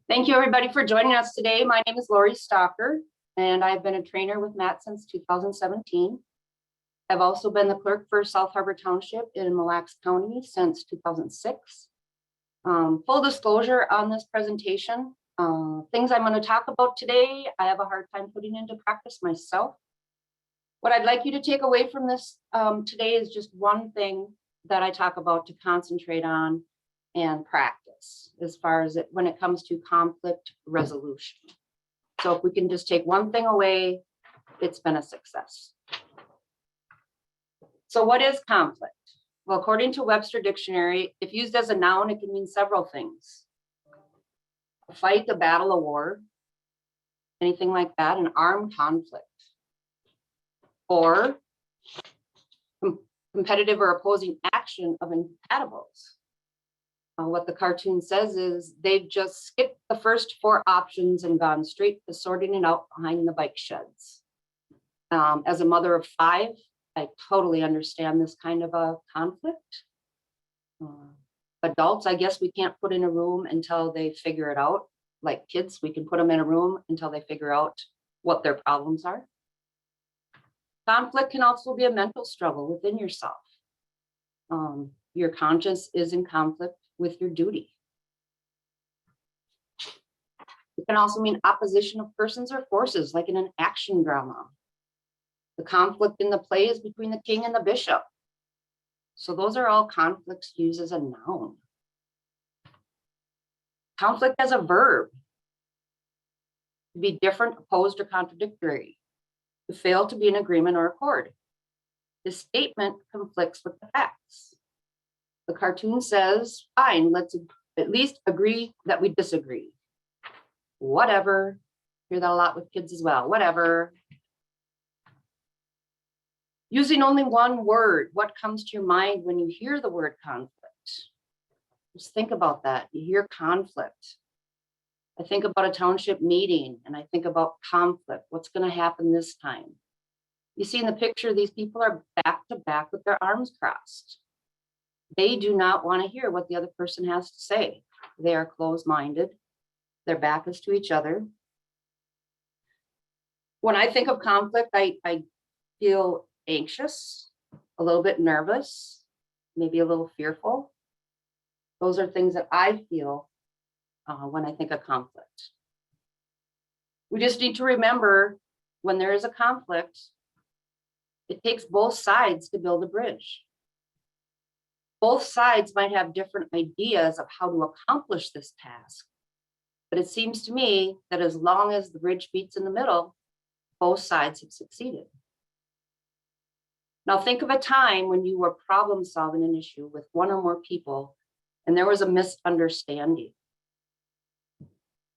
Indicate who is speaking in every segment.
Speaker 1: Thank you, everybody, for joining us today. My name is Lori Stalker, and I've been a trainer with Matt since 2017. I've also been the clerk for South Harbor Township in Mille Lacs County since 2006. Full disclosure on this presentation, things I'm going to talk about today, I have a hard time putting into practice myself. What I'd like you to take away from this today is just one thing that I talk about to concentrate on and practice as far as when it comes to conflict resolution. So if we can just take one thing away, it's been a success. So what is conflict? Well, according to Webster Dictionary, if used as a noun, it can mean several things. A fight, a battle, a war, anything like that, an armed conflict. Or competitive or opposing action of incompatibles. What the cartoon says is they've just skipped the first four options and gone straight to sorting it out behind the bike sheds. As a mother of 5, I totally understand this kind of a conflict. Adults, I guess we can't put in a room until they figure it out. Like kids, we can put them in a room until they figure out what their problems are. Conflict can also be a mental struggle within yourself. Your conscience is in conflict with your duty. It can also mean opposition of persons or forces, like in an action drama. The conflict in the play is between the king and the bishop. So those are all conflicts used as a noun. Conflict as a verb. To be different, opposed, or contradictory. To fail to be in agreement or accord. This statement conflicts with the facts. The cartoon says, fine, let's at least agree that we disagree. Whatever. Hear that a lot with kids as well. Whatever. Using only one word, what comes to your mind when you hear the word conflict? Just think about that. You hear conflict. I think about a township meeting and I think about conflict. What's going to happen this time? You see in the picture, these people are back to back with their arms crossed. They do not want to hear what the other person has to say. They are closed-minded. Their back is to each other. When I think of conflict, I feel anxious, a little bit nervous, maybe a little fearful. Those are things that I feel when I think of conflict. We just need to remember when there is a conflict, it takes both sides to build a bridge. Both sides might have different ideas of how to accomplish this task, but it seems to me that as long as the bridge meets in the middle, both sides have succeeded. Now think of a time when you were problem solving an issue with one or more people and there was a misunderstanding.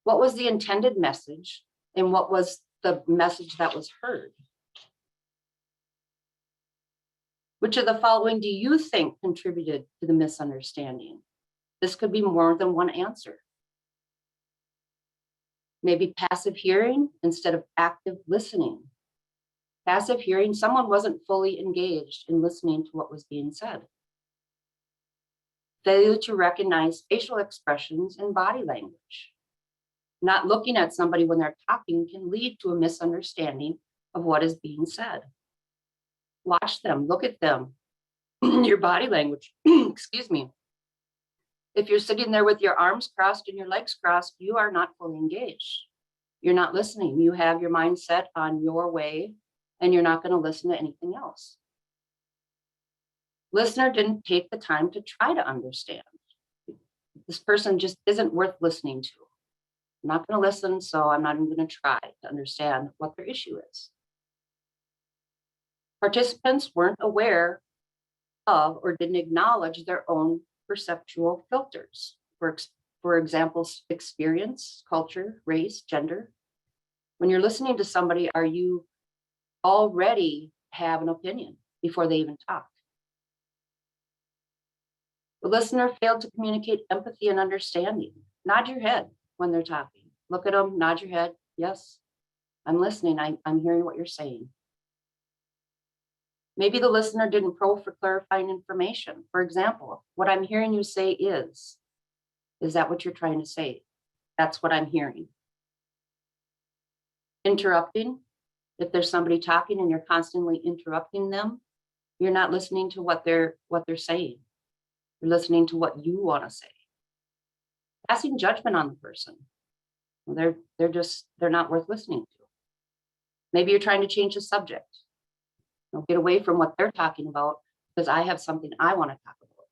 Speaker 1: What was the intended message and what was the message that was heard? Which of the following do you think contributed to the misunderstanding? This could be more than one answer. Maybe passive hearing instead of active listening. Passive hearing, someone wasn't fully engaged in listening to what was being said. Failure to recognize facial expressions and body language. Not looking at somebody when they're talking can lead to a misunderstanding of what is being said. Watch them, look at them, your body language, excuse me. If you're sitting there with your arms crossed and your legs crossed, you are not fully engaged. You're not listening. You have your mind set on your way and you're not going to listen to anything else. Listener didn't take the time to try to understand. This person just isn't worth listening to. I'm not going to listen, so I'm not even going to try to understand what their issue is. Participants weren't aware of or didn't acknowledge their own perceptual filters. For example, experience, culture, race, gender. When you're listening to somebody, are you already have an opinion before they even talk? The listener failed to communicate empathy and understanding. Nod your head when they're talking. Look at them, nod your head. Yes, I'm listening. I'm hearing what you're saying. Maybe the listener didn't probe for clarifying information. For example, what I'm hearing you say is that what you're trying to say? That's what I'm hearing. Interrupting. If there's somebody talking and you're constantly interrupting them, you're not listening to what they're saying. You're listening to what you want to say. Passing judgment on the person. Well, they're not worth listening to. Maybe you're trying to change the subject. Get away from what they're talking about because I have something I want to talk about.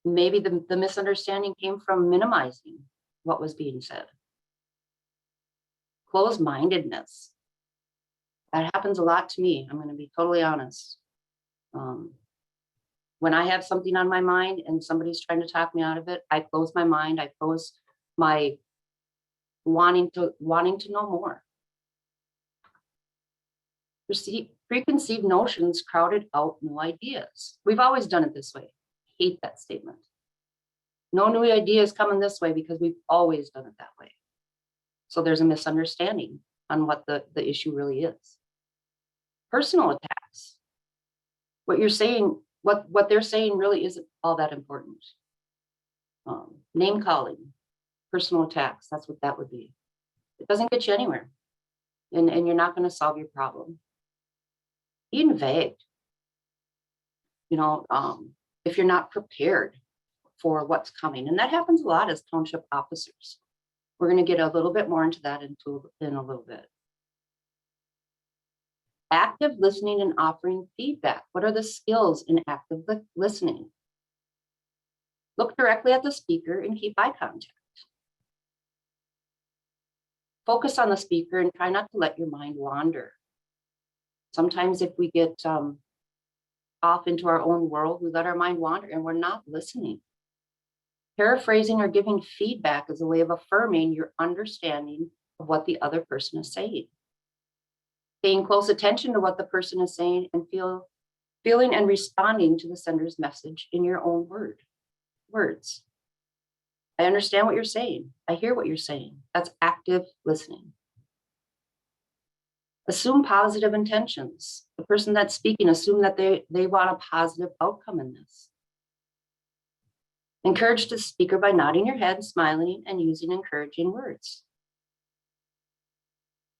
Speaker 1: Maybe the misunderstanding came from minimizing what was being said. Closed-mindedness. That happens a lot to me. I'm going to be totally honest. When I have something on my mind and somebody's trying to talk me out of it, I close my mind. I close my wanting to know more. Preconceived notions crowded out new ideas. We've always done it this way. I hate that statement. No new ideas coming this way because we've always done it that way. So there's a misunderstanding on what the issue really is. Personal attacks. What you're saying, what they're saying really isn't all that important. Name calling, personal attacks, that's what that would be. It doesn't get you anywhere. And you're not going to solve your problem. Being vague. If you're not prepared for what's coming, and that happens a lot as township officers. We're going to get a little bit more into that in a little bit. Active listening and offering feedback. What are the skills in active listening? Look directly at the speaker and keep eye contact. Focus on the speaker and try not to let your mind wander. Sometimes if we get off into our own world, we let our mind wander and we're not listening. Paraphrasing or giving feedback is a way of affirming your understanding of what the other person is saying. Paying close attention to what the person is saying and feeling and responding to the sender's message in your own words. I understand what you're saying. I hear what you're saying. That's active listening. Assume positive intentions. The person that's speaking, assume that they want a positive outcome in this. Encourage the speaker by nodding your head, smiling, and using encouraging words.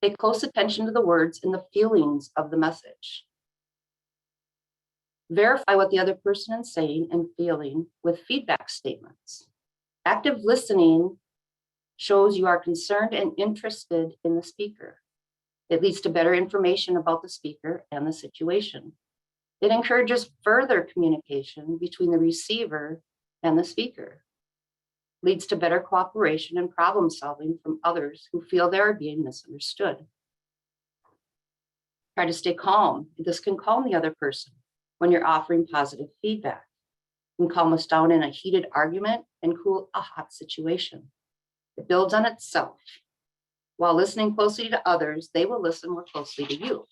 Speaker 1: Pay close attention to the words and the feelings of the message. Verify what the other person is saying and feeling with feedback statements. Active listening shows you are concerned and interested in the speaker. It leads to better information about the speaker and the situation. It encourages further communication between the receiver and the speaker. Leads to better cooperation and problem solving from others who feel they are being misunderstood. Try to stay calm. This can calm the other person when you're offering positive feedback. It can calm us down in a heated argument and cool a hot situation. It builds on itself. While listening closely to others, they will listen more closely to you.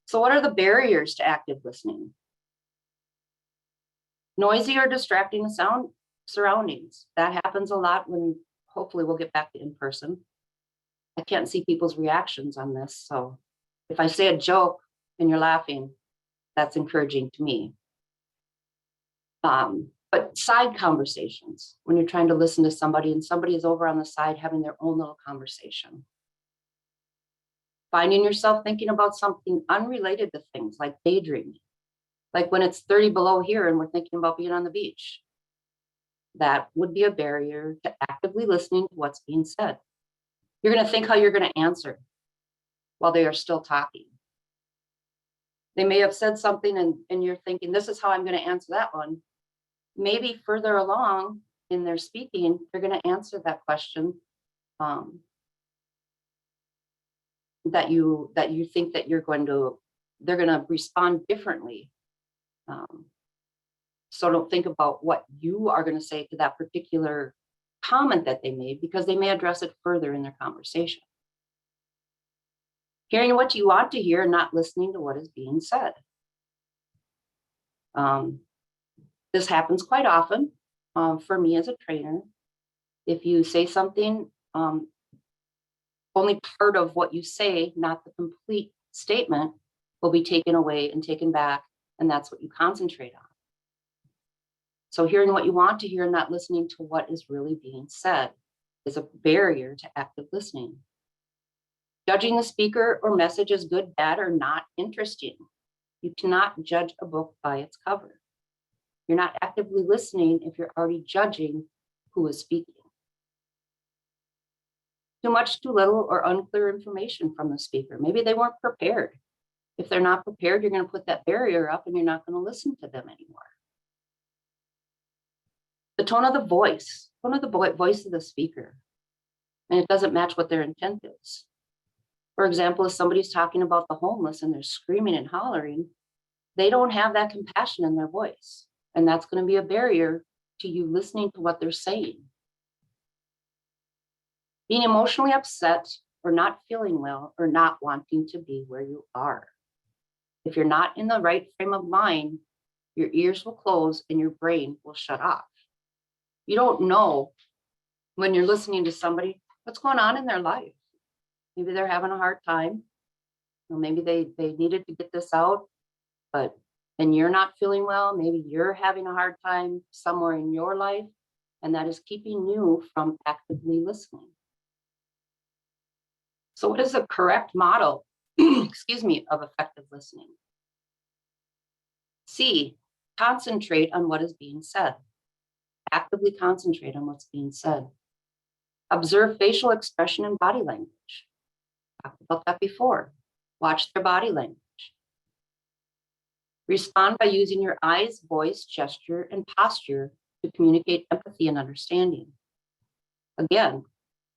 Speaker 1: So what are the barriers to active listening? Noisy or distracting sound surroundings. That happens a lot when hopefully we'll get back to in-person. I can't see people's reactions on this. So if I say a joke and you're laughing, that's encouraging to me. But side conversations, when you're trying to listen to somebody and somebody is over on the side having their own little conversation. Finding yourself thinking about something unrelated to things like daydreaming. Like when it's 30 below here and we're thinking about being on the beach. That would be a barrier to actively listening to what's being said. You're going to think how you're going to answer while they are still talking. They may have said something and you're thinking, this is how I'm going to answer that one. Maybe further along in their speaking, they're going to answer that question that you think that they're going to respond differently. So don't think about what you are going to say to that particular comment that they made, because they may address it further in their conversation. Hearing what you want to hear and not listening to what is being said. This happens quite often for me as a trainer. If you say something, only part of what you say, not the complete statement, will be taken away and taken back, and that's what you concentrate on. So hearing what you want to hear and not listening to what is really being said is a barrier to active listening. Judging the speaker or message as good, bad, or not interesting. You cannot judge a book by its cover. You're not actively listening if you're already judging who is speaking. Too much, too little, or unclear information from the speaker. Maybe they weren't prepared. If they're not prepared, you're going to put that barrier up and you're not going to listen to them anymore. The tone of the voice of the speaker, and it doesn't match what their intent is. For example, if somebody's talking about the homeless and they're screaming and hollering, they don't have that compassion in their voice. And that's going to be a barrier to you listening to what they're saying. Being emotionally upset or not feeling well or not wanting to be where you are. If you're not in the right frame of mind, your ears will close and your brain will shut off. You don't know when you're listening to somebody what's going on in their life. Maybe they're having a hard time. Or maybe they needed to get this out, and you're not feeling well. Maybe you're having a hard time somewhere in your life, and that is keeping you from actively listening. So what is a correct model, of effective listening? C, concentrate on what is being said. Actively concentrate on what's being said. Observe facial expression and body language. Talked about that before. Watch their body language. Respond by using your eyes, voice, gesture, and posture to communicate empathy and understanding. Again,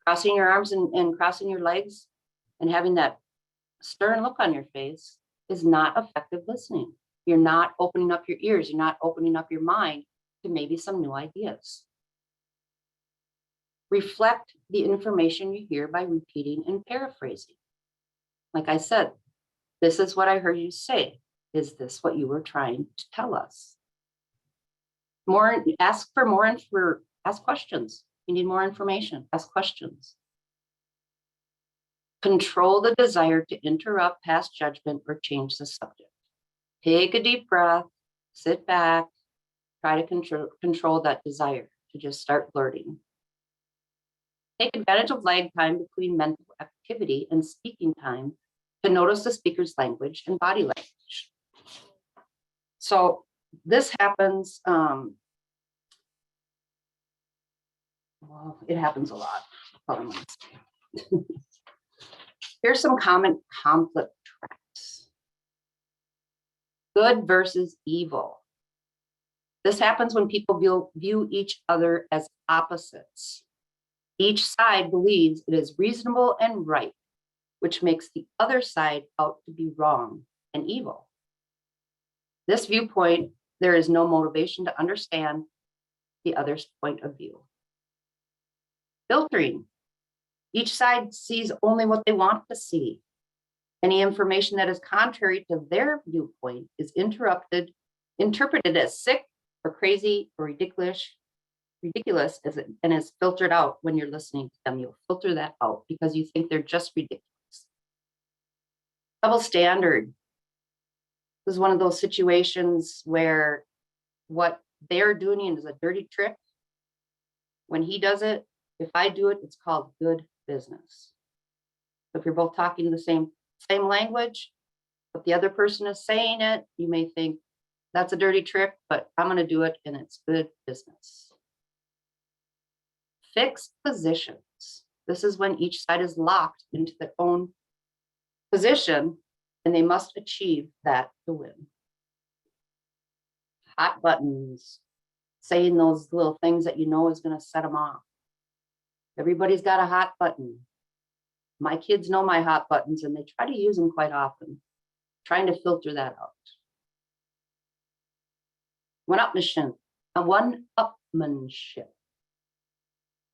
Speaker 1: crossing your arms and crossing your legs and having that stern look on your face is not effective listening. You're not opening up your ears. You're not opening up your mind to maybe some new ideas. Reflect the information you hear by repeating and paraphrasing. Like I said, this is what I heard you say. Is this what you were trying to tell us? Ask questions. You need more information, ask questions. Control the desire to interrupt, pass judgment, or change the subject. Take a deep breath, sit back, try to control that desire to just start blurting. Take advantage of lag time between mental activity and speaking time to notice the speaker's language and body language. So this happens, it happens a lot. Here's some common conflict traps. Good versus evil. This happens when people view each other as opposites. Each side believes it is reasonable and right, which makes the other side out to be wrong and evil. This viewpoint, there is no motivation to understand the other's point of view. Filtering. Each side sees only what they want to see. Any information that is contrary to their viewpoint is interpreted as sick or crazy or ridiculous and is filtered out when you're listening to them. You'll filter that out because you think they're just ridiculous. Double standard. This is one of those situations where what they're doing is a dirty trick. When he does it, if I do it, it's called good business. So if you're both talking the same language, but the other person is saying it, you may think that's a dirty trick, but I'm going to do it and it's good business. Fixed positions. This is when each side is locked into their own position and they must achieve that to win. Hot buttons, saying those little things that you know is going to set them off. Everybody's got a hot button. My kids know my hot buttons and they try to use them quite often, trying to filter that out. One-upmanship.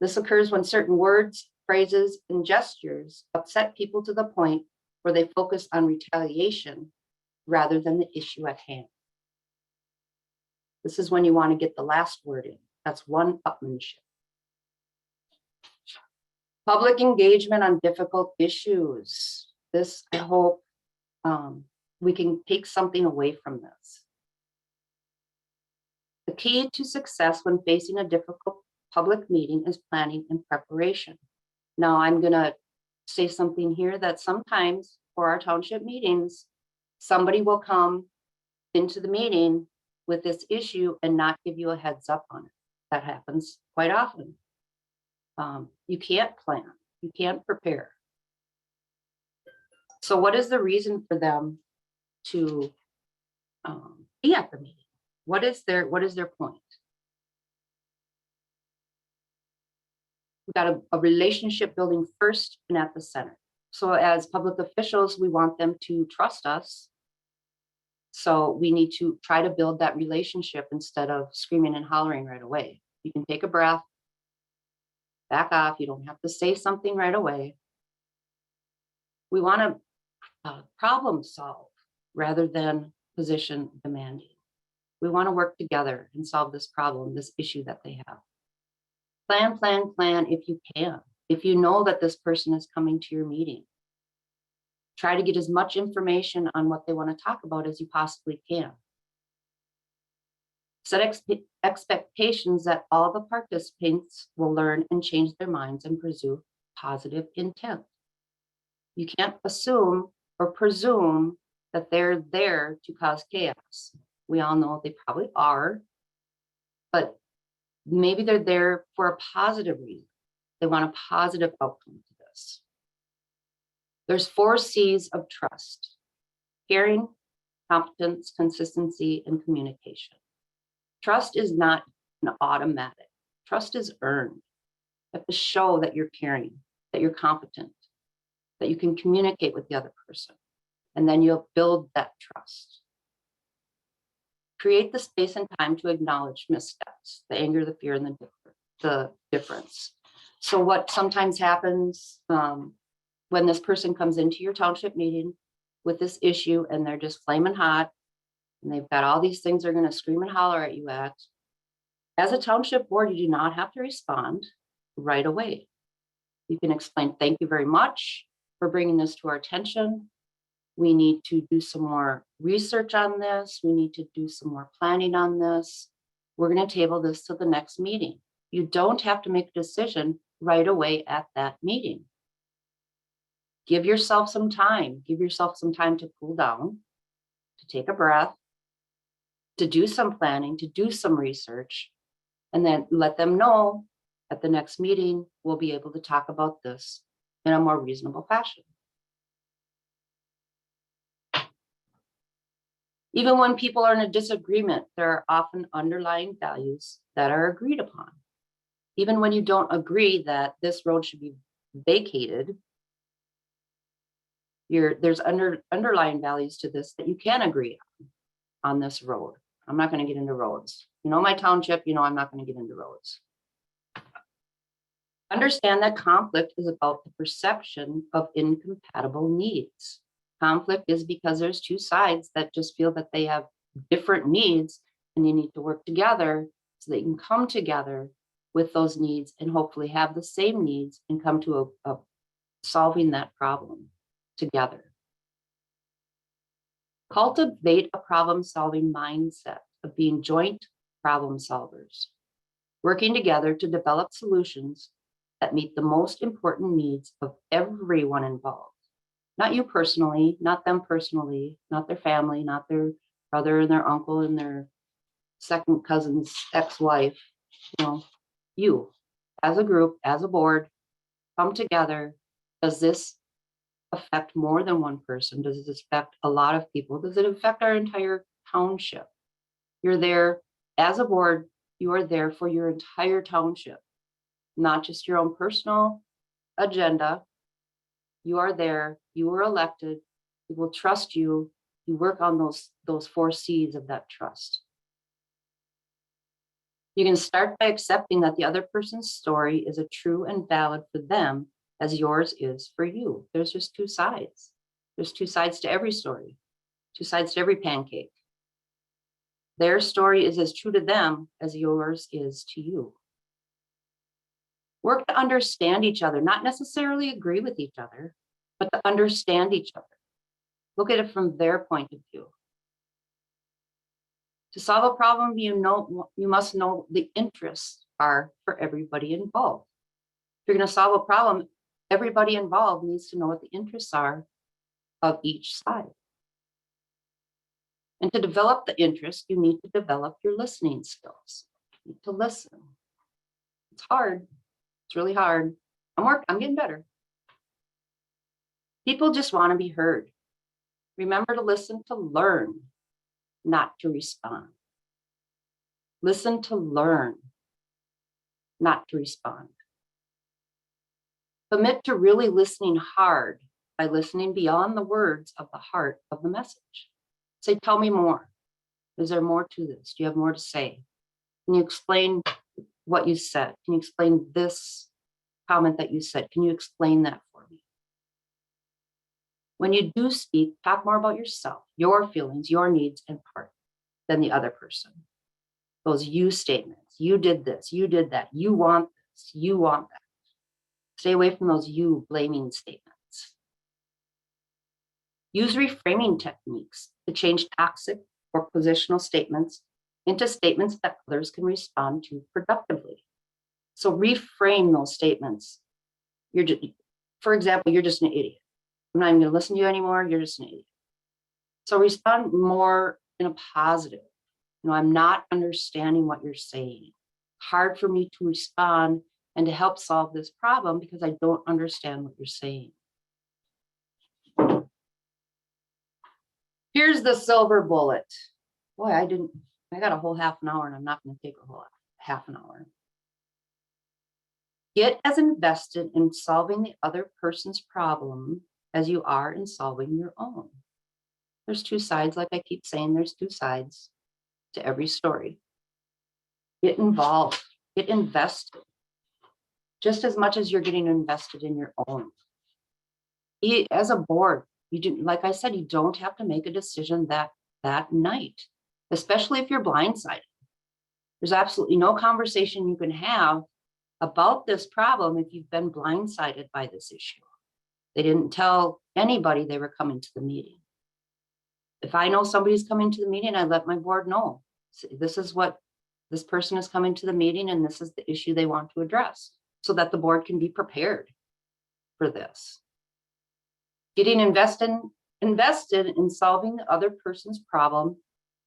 Speaker 1: This occurs when certain words, phrases, and gestures upset people to the point where they focus on retaliation rather than the issue at hand. This is when you want to get the last word in. That's one-upmanship. Public engagement on difficult issues. This, I hope we can take something away from this. The key to success when facing a difficult public meeting is planning and preparation. Now, I'm going to say something here that sometimes for our township meetings, somebody will come into the meeting with this issue and not give you a heads up on it. That happens quite often. You can't plan, you can't prepare. So what is the reason for them to be at the meeting? What is their point? We've got a relationship building first and at the center. So as public officials, we want them to trust us. So we need to try to build that relationship instead of screaming and hollering right away. You can take a breath, back off. You don't have to say something right away. We want to problem solve rather than position demanding. We want to work together and solve this problem, this issue that they have. Plan, plan, plan if you can. If you know that this person is coming to your meeting, try to get as much information on what they want to talk about as you possibly can. Set expectations that all the participants will learn and change their minds and pursue positive intent. You can't assume or presume that they're there to cause chaos. We all know they probably are, but maybe they're there for a positive reason. They want a positive outcome to this. There's 4 C's of trust: caring, competence, consistency, and communication. Trust is not an automatic. Trust is earned. You have to show that you're caring, that you're competent, that you can communicate with the other person, and then you'll build that trust. Create the space and time to acknowledge missteps, the anger, the fear, and the difference. So what sometimes happens when this person comes into your township meeting with this issue and they're just flaming hot and they've got all these things they're going to scream and holler at you at, as a township board, you do not have to respond right away. You can explain, thank you very much for bringing this to our attention. We need to do some more research on this. We need to do some more planning on this. We're going to table this to the next meeting. You don't have to make a decision right away at that meeting. Give yourself some time. Give yourself some time to cool down, to take a breath, to do some planning, to do some research, and then let them know at the next meeting, we'll be able to talk about this in a more reasonable fashion. Even when people are in a disagreement, there are often underlying values that are agreed upon. Even when you don't agree that this road should be vacated, there's underlying values to this that you can agree on this road. I'm not going to get into roads. You know, my township, you know, I'm not going to get into roads. Understand that conflict is about the perception of incompatible needs. Conflict is because there's 2 sides that just feel that they have different needs and you need to work together so that you can come together with those needs and hopefully have the same needs and come to a solving that problem together. Cultivate a problem-solving mindset of being joint problem solvers, working together to develop solutions that meet the most important needs of everyone involved. Not you personally, not them personally, not their family, not their brother and their uncle and their second cousin's ex-wife. You as a group, as a board, come together. Does this affect more than one person? Does this affect a lot of people? Does it affect our entire township? You're there as a board, you are there for your entire township, not just your own personal agenda. You are there, you were elected, we will trust you, you work on those 4 C's of that trust. You can start by accepting that the other person's story is a true and valid for them as yours is for you. There's just 2 sides. There's 2 sides to every story, 2 sides to every pancake. Their story is as true to them as yours is to you. Work to understand each other, not necessarily agree with each other, but to understand each other. Look at it from their point of view. To solve a problem, you must know the interests are for everybody involved. If you're going to solve a problem, everybody involved needs to know what the interests are of each side. And to develop the interest, you need to develop your listening skills. You need to listen. It's hard. It's really hard. I'm getting better. People just want to be heard. Remember to listen to learn, not to respond. Listen to learn, not to respond. Commit to really listening hard by listening beyond the words of the heart of the message. Say, tell me more. Is there more to this? Do you have more to say? Can you explain what you said? Can you explain this comment that you said? Can you explain that for me? When you do speak, talk more about yourself, your feelings, your needs and part than the other person. Those you statements, you did this, you did that, you want this, you want that. Stay away from those you blaming statements. Use reframing techniques to change toxic or positional statements into statements that others can respond to productively. So reframe those statements. For example, you're just an idiot. I'm not even going to listen to you anymore. You're just an idiot. So respond more in a positive. I'm not understanding what you're saying. Hard for me to respond and to help solve this problem because I don't understand what you're saying. Here's the silver bullet. Boy, I got a whole half an hour and I'm not going to take a whole half an hour. Get as invested in solving the other person's problem as you are in solving your own. There's two sides, like I keep saying, there's two sides to every story. Get involved, get invested, just as much as you're getting invested in your own. As a board, like I said, you don't have to make a decision that night, especially if you're blindsided. There's absolutely no conversation you can have about this problem if you've been blindsided by this issue. They didn't tell anybody they were coming to the meeting. If I know somebody's coming to the meeting, I let my board know. This is what this person is coming to the meeting and this is the issue they want to address so that the board can be prepared for this. Getting invested in solving the other person's problem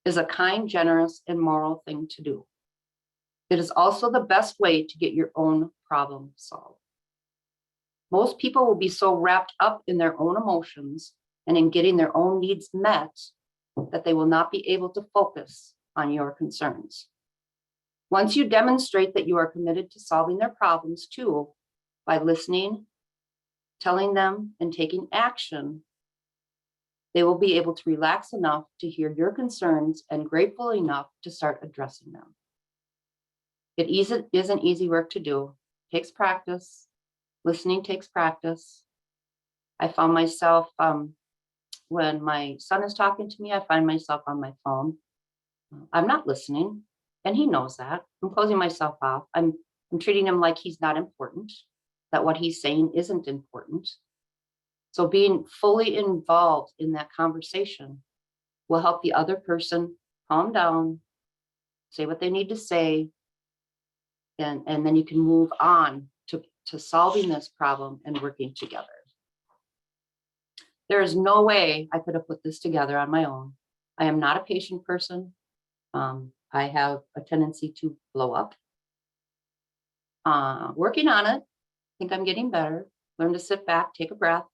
Speaker 1: is a kind, generous, and moral thing to do. It is also the best way to get your own problem solved. Most people will be so wrapped up in their own emotions and in getting their own needs met that they will not be able to focus on your concerns. Once you demonstrate that you are committed to solving their problems too, by listening, telling them, and taking action, they will be able to relax enough to hear your concerns and grateful enough to start addressing them. It isn't easy work to do. It takes practice. Listening takes practice. I found myself, when my son is talking to me, I find myself on my phone. I'm not listening, and he knows that. I'm closing myself off. I'm treating him like he's not important, that what he's saying isn't important. So being fully involved in that conversation will help the other person calm down, say what they need to say, and then you can move on to solving this problem and working together. There is no way I could have put this together on my own. I am not a patient person. I have a tendency to blow up. Working on it. I think I'm getting better. Learn to sit back, take a breath.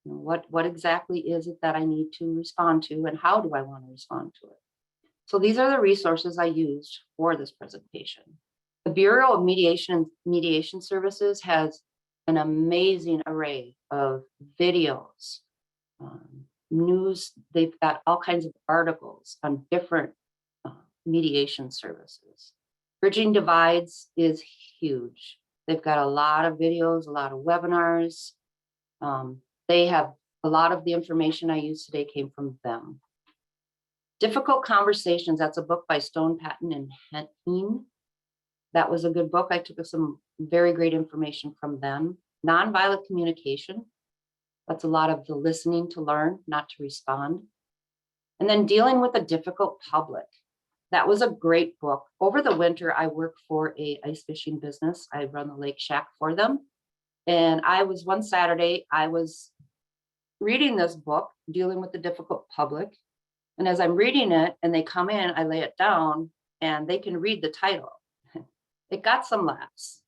Speaker 1: What exactly is it that I need to respond to, and how do I want to respond to it? So these are the resources I used for this presentation. The Bureau of Mediation Services has an amazing array of videos, news. They've got all kinds of articles on different mediation services. Bridging Divides is huge. They've got a lot of videos, a lot of webinars. They have a lot of the information I used today came from them. Difficult Conversations, that's a book by Stone, Patton, and Heen. That was a good book. I took some very great information from them. Nonviolent Communication, that's a lot of the listening to learn, not to respond. And then Dealing with a Difficult Public. That was a great book. Over the winter, I worked for a ice fishing business. I run the lake shack for them. And one Saturday, I was reading this book, Dealing with the Difficult Public. And as I'm reading it and they come in, I lay it down and they can read the title. It got some laughs.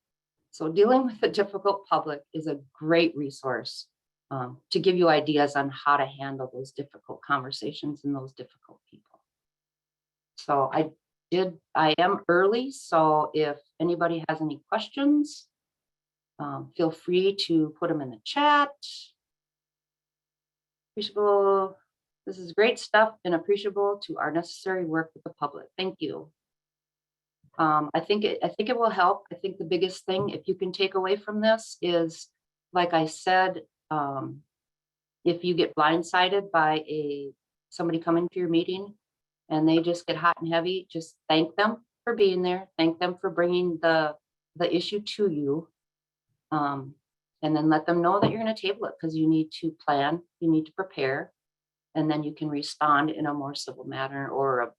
Speaker 1: So Dealing with the Difficult Public is a great resource to give you ideas on how to handle those difficult conversations and those difficult people. So I am early. So if anybody has any questions, feel free to put them in the chat. Appreciable. This is great stuff and appreciable to our necessary work with the public. Thank you. I think it will help. I think the biggest thing, if you can take away from this, is, like I said, if you get blindsided by somebody coming to your meeting and they just get hot and heavy, just thank them for being there. Thank them for bringing the issue to you. And then let them know that you're going to table it because you need to plan, you need to prepare, and then you can respond in a more civil manner or a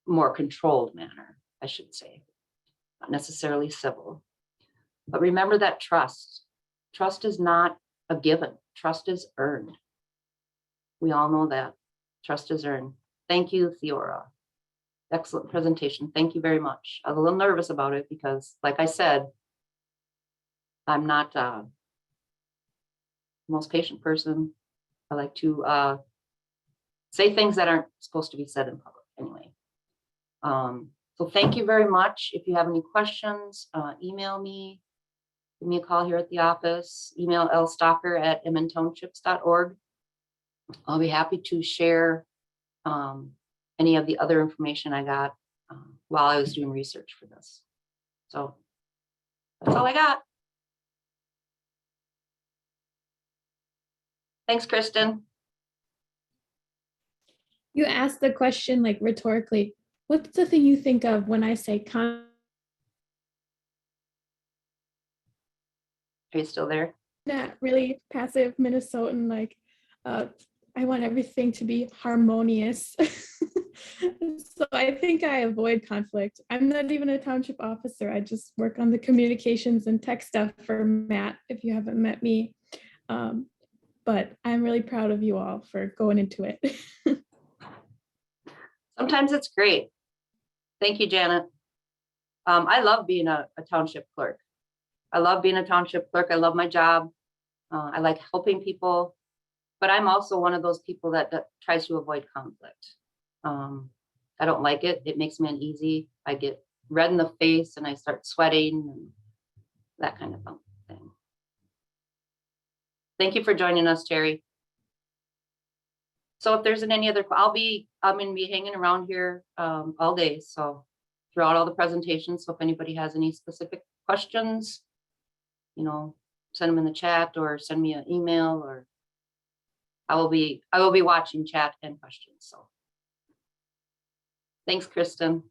Speaker 1: more controlled manner, I should say. Not necessarily civil. But remember that trust is not a given. Trust is earned. We all know that. Trust is earned. Thank you, Theora. Excellent presentation. Thank you very much. I was a little nervous about it because, like I said, I'm not the most patient person. I like to say things that aren't supposed to be said in public anyway. So thank you very much. If you have any questions, email me, give me a call here at the office, email lstalker@mntownships.org. I'll be happy to share any of the other information I got while I was doing research for this. So that's all I got. Thanks, Kristen.
Speaker 2: You asked the question like rhetorically, what's the thing you think of when I say
Speaker 1: Are you still there?
Speaker 2: that really passive Minnesotan, like I want everything to be harmonious. So I think I avoid conflict. I'm not even a township officer. I just work on the communications and tech stuff for Matt, if you haven't met me. But I'm really proud of you all for going into it.
Speaker 1: Sometimes it's great. Thank you, Janet. I love being a township clerk. I love being a township clerk. I love my job. I like helping people, but I'm also one of those people that tries to avoid conflict. I don't like it. It makes me uneasy. I get red in the face and I start sweating and that kind of thing. Thank you for joining us, Terry. So if there's any other, I'm going to be hanging around here all day. So throughout all the presentations. So if anybody has any specific questions, send them in the chat or send me an email, or I will be watching chat and questions. So thanks, Kristen.